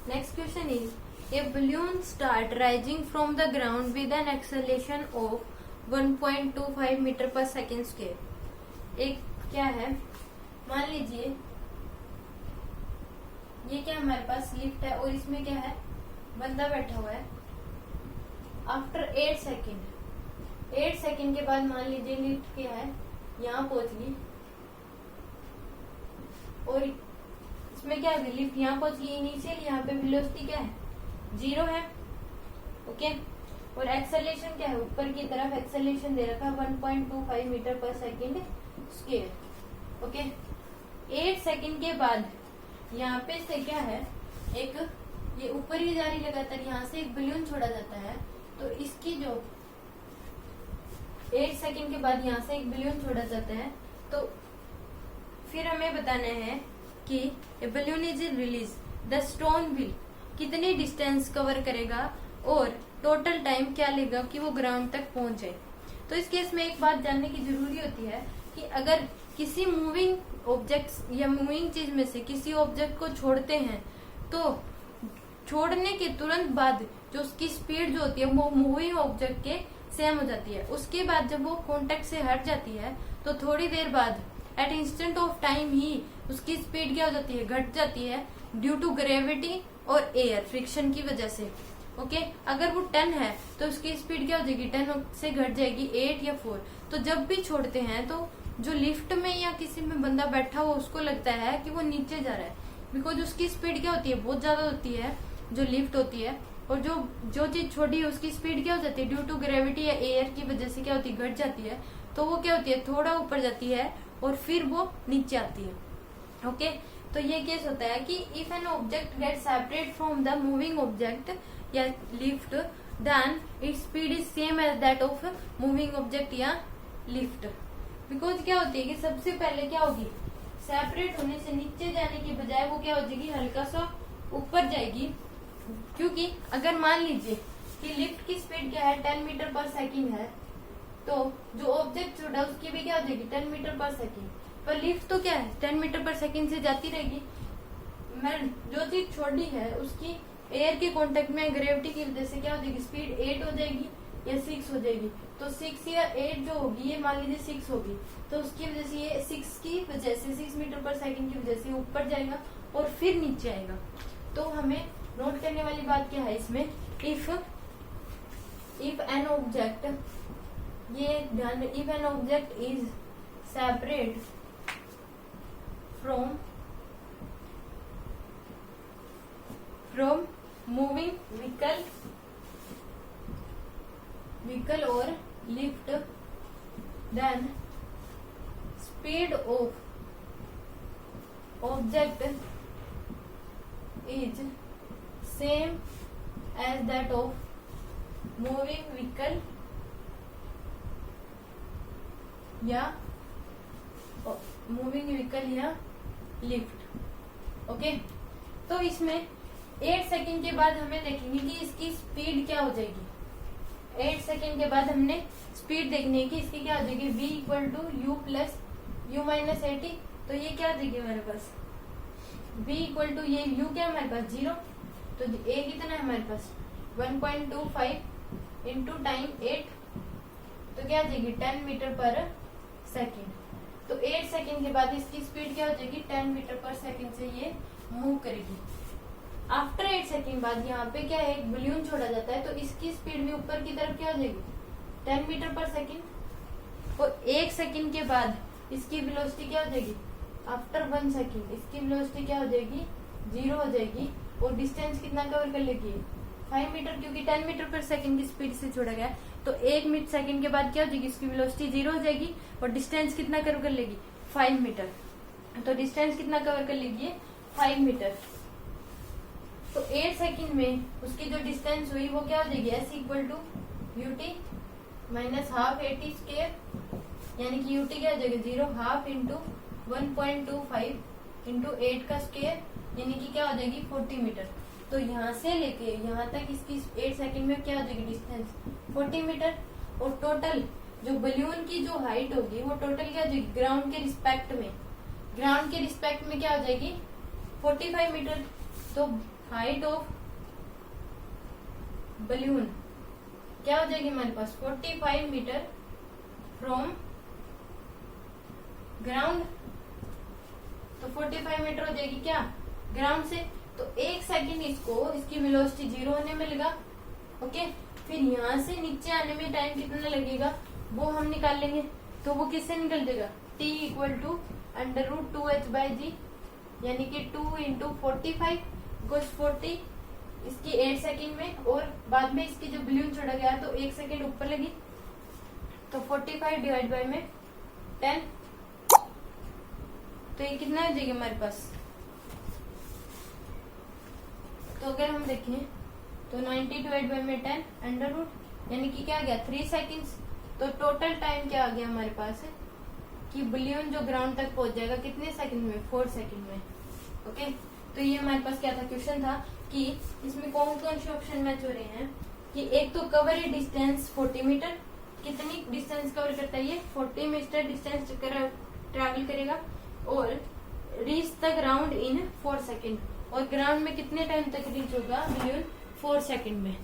Next question is, a balloon start rising from the ground with an acceleration of 1.25 metre पर second square. एक क्या है, मान लीजिए ये क्या हमारे पास लिफ्ट है और इसमें क्या है, बंदा बैठा हुआ है। आफ्टर 8 सेकेंड के बाद मान लीजिए लिफ्ट क्या है, यहाँ पहुंच गई और इसमें क्या है, लिफ्ट यहाँ पहुंच गई। इनिशियल यहाँ पे वेलोसिटी क्या है, 0 है। ओके, और एक्सेलरेशन क्या है, ऊपर की तरफ एक्सेलरेशन दे रखा है 1.25 मीटर पर सेकेंड स्क्वायर। ओके, 8 सेकेंड के बाद यहाँ पे से क्या है, एक ये ऊपर ही जा रही लगातार, यहाँ से एक बलून छोड़ा जाता है। तो इसकी जो 8 सेकेंड के बाद यहाँ से एक बलून छोड़ा जाता है, तो फिर हमें बताना है कि a balloon is release, the stone will कितनी डिस्टेंस कवर करेगा और टोटल टाइम क्या लेगा कि वो ग्राउंड तक पहुंच जाए। तो इस केस में एक बात जानने की जरूरी होती है कि अगर किसी मूविंग ऑब्जेक्ट्स या मूविंग चीज में से किसी ऑब्जेक्ट को छोड़ते हैं तो छोड़ने के तुरंत बाद जो उसकी स्पीड जो होती है वो मूविंग ऑब्जेक्ट के सेम हो जाती है। उसके बाद जब वो कॉन्टेक्ट से हट जाती है तो थोड़ी देर बाद एट इंस्टेंट ऑफ टाइम ही उसकी स्पीड क्या हो जाती है, घट जाती है, ड्यू टू ग्रेविटी और एयर फ्रिक्शन की वजह से। ओके, अगर वो 10 है तो उसकी स्पीड क्या हो जाएगी, 10 से घट जाएगी 8 या 4। तो जब भी छोड़ते हैं तो जो लिफ्ट में या किसी में बंदा बैठा हुआ उसको लगता है कि वो नीचे जा रहा है, बिकॉज उसकी स्पीड क्या होती है, बहुत ज्यादा होती है जो लिफ्ट होती है। और जो चीज छोटी है उसकी स्पीड क्या हो जाती है, ड्यू टू ग्रेविटी या एयर की वजह से क्या होती है, घट जाती है। तो वो क्या होती है, थोड़ा ऊपर जाती है और फिर वो नीचे आती है। ओके, तो ये केस होता है कि if an object get separate from the moving object या lift, then its speed is same as that of moving object या लिफ्ट। बिकॉज क्या होती है कि सबसे पहले क्या होगी, सेपरेट होने से नीचे जाने की बजाय वो क्या हो जाएगी, हल्का सा ऊपर जाएगी। क्योंकि अगर मान लीजिए कि लिफ्ट की स्पीड क्या है, 10 मीटर पर सेकेंड है, तो जो ऑब्जेक्ट छोड़ा उसकी भी क्या हो जाएगी, 10 मीटर पर सेकेंड। पर लिफ्ट तो क्या है, 10 मीटर पर सेकेंड से जाती रहेगी। मैं जो चीज छोड़ी है उसकी एयर के कांटेक्ट में ग्रेविटी की वजह से क्या हो जाएगी, स्पीड 8 हो जाएगी या 6 हो जाएगी। तो 6 या 8 जो होगी, ये मान लीजिए 6 होगी, तो उसकी वजह से ये 6 की वजह से 6 मीटर पर सेकेंड की वजह से ऊपर जाएगा और फिर नीचे आएगा। तो हमें नोट करने वाली बात क्या है इसमें, इफ एन ऑब्जेक्ट, ये ध्यान में, if an object is separate from moving vehicle और lift, then speed of object is same as that of moving vehicle या लिफ्ट। ओके, तो इसमें 8 सेकेंड के बाद हमें देखेंगे कि इसकी स्पीड क्या हो जाएगी। 8 सेकेंड के बाद हमने स्पीड देखनी है कि इसकी क्या हो जाएगी, v equal to u plus u minus 80। तो ये क्या आ जाएगी हमारे पास, v इक्वल टू, ये u क्या है हमारे पास 0, तो a कितना है हमारे पास 1.25 इंटू टाइम 8, तो क्या आ जाएगी 10 मीटर पर सेकेंड। तो 8 सेकेंड के बाद इसकी स्पीड क्या हो जाएगी, 10 मीटर पर सेकेंड से ये मूव करेगी। आफ्टर 8 सेकेंड बाद यहाँ पे क्या है, एक बलून छोड़ा जाता है, तो इसकी स्पीड भी ऊपर की तरफ क्या हो जाएगी, 10 मीटर पर सेकेंड। और 1 सेकेंड के बाद इसकी वेलोसिटी क्या हो जाएगी, आफ्टर 1 सेकेंड इसकी वेलोसिटी क्या हो जाएगी, 0 हो जाएगी। और डिस्टेंस कितना कवर कर लेगी, 5 मीटर, क्योंकि 10 मीटर पर सेकेंड की स्पीड से छोड़ा गया। तो 1 मिनट सेकेंड के बाद क्या हो जाएगी, इसकी वेलोसिटी 0 हो जाएगी और डिस्टेंस कितना कवर कर लेगी, 5 मीटर। तो डिस्टेंस कितना कवर कर लेगी, 5 मीटर। तो 8 सेकेंड में उसकी जो डिस्टेंस हुई वो क्या हो जाएगी, s equal to u t minus half 80 square, यानी कि यूटी क्या हो जाएगा 0, हाफ इंटू 1.25 इंटू 8 का स्क्वायर, यानी कि क्या हो जाएगी 40 मीटर। तो यहाँ से लेके यहाँ तक इसकी 8 सेकेंड में क्या हो जाएगी डिस्टेंस 40 मीटर। और टोटल जो बलून की जो हाइट होगी वो टोटल क्या हो जाएगी, ग्राउंड के रिस्पेक्ट में क्या हो जाएगी 45 मीटर। तो हाइट ऑफ बलून क्या हो जाएगी हमारे पास 45 मीटर फ्रॉम ग्राउंड। तो 45 मीटर हो जाएगी क्या ग्राउंड से। तो 1 सेकंड इसकी वेलोसिटी 0 होने में लगा। ओके, फिर यहाँ से नीचे आने में टाइम कितना लगेगा वो हम निकाल लेंगे। तो वो किससे निकल जाएगा, t इक्वल टू √2h/g, यानी कि 2 इंटू 45 गोस 40 इसकी 8 सेकंड में, और बाद में इसकी जो बलून छोड़ा गया तो 1 सेकंड ऊपर लगी। तो 45 डिवाइड बाय में 10, तो ये कितना हो जाएगा हमारे पास। तो अगर हम देखें तो 90 डिवाइड बाय में 10 अंडर रूट, यानी कि क्या आ गया 3 सेकंड्स। तो टोटल टाइम क्या आ गया हमारे पास कि बलून जो ग्राउंड तक पहुंच जाएगा कितने सेकंड में, 4 सेकंड में। ओके, तो ये हमारे पास क्या था, क्वेश्चन था कि इसमें कौन कौन से ऑप्शन मैच हो रहे हैं। कि एक तो कवर ए डिस्टेंस 40 मीटर, कितनी डिस्टेंस कवर करता है ये 40 मीटर डिस्टेंस ट्रैवल करेगा, और reach the ground in 4 second, और ग्राउंड में कितने टाइम तक रीच होगा बलून 4 सेकंड में।